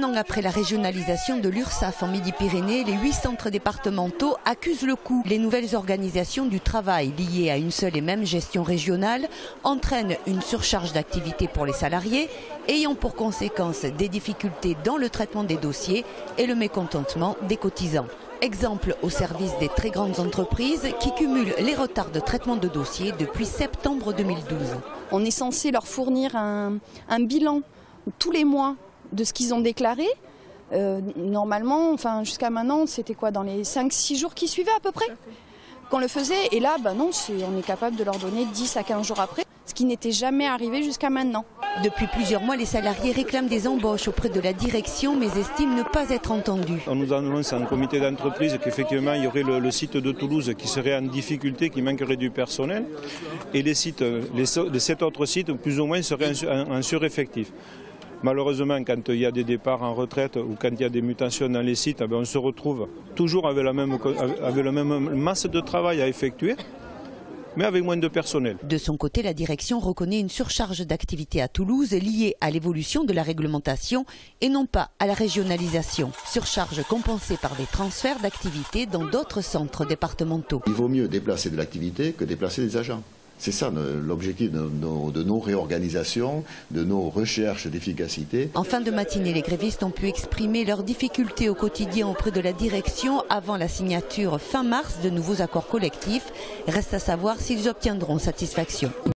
an après la régionalisation de l'URSSAF en Midi-Pyrénées, les 8 centres départementaux accusent le coup. Les nouvelles organisations du travail liées à une seule et même gestion régionale entraînent une surcharge d'activité pour les salariés, ayant pour conséquence des difficultés dans le traitement des dossiers et le mécontentement des cotisants. Exemple au service des très grandes entreprises qui cumulent les retards de traitement de dossiers depuis septembre 2012. On est censé leur fournir un bilan tous les mois de ce qu'ils ont déclaré. Normalement, enfin, jusqu'à maintenant, c'était quoi, dans les 5-6 jours qui suivaient à peu près qu'on le faisait. Et là, non, on est capable de leur donner 10 à 15 jours après, ce qui n'était jamais arrivé jusqu'à maintenant. Depuis plusieurs mois, les salariés réclament des embauches auprès de la direction, mais estiment ne pas être entendus. On nous annonce en comité d'entreprise qu'effectivement, il y aurait le site de Toulouse qui serait en difficulté, qui manquerait du personnel. Et les 7 autres sites, plus ou moins, seraient en sureffectif. Malheureusement, quand il y a des départs en retraite ou quand il y a des mutations dans les sites, on se retrouve toujours avec la même masse de travail à effectuer, mais avec moins de personnel. De son côté, la direction reconnaît une surcharge d'activité à Toulouse liée à l'évolution de la réglementation et non pas à la régionalisation. Surcharge compensée par des transferts d'activité dans d'autres centres départementaux. Il vaut mieux déplacer de l'activité que déplacer des agents. C'est ça l'objectif de nos réorganisations, de nos recherches d'efficacité. En fin de matinée, les grévistes ont pu exprimer leurs difficultés au quotidien auprès de la direction avant la signature fin mars de nouveaux accords collectifs. Reste à savoir s'ils obtiendront satisfaction.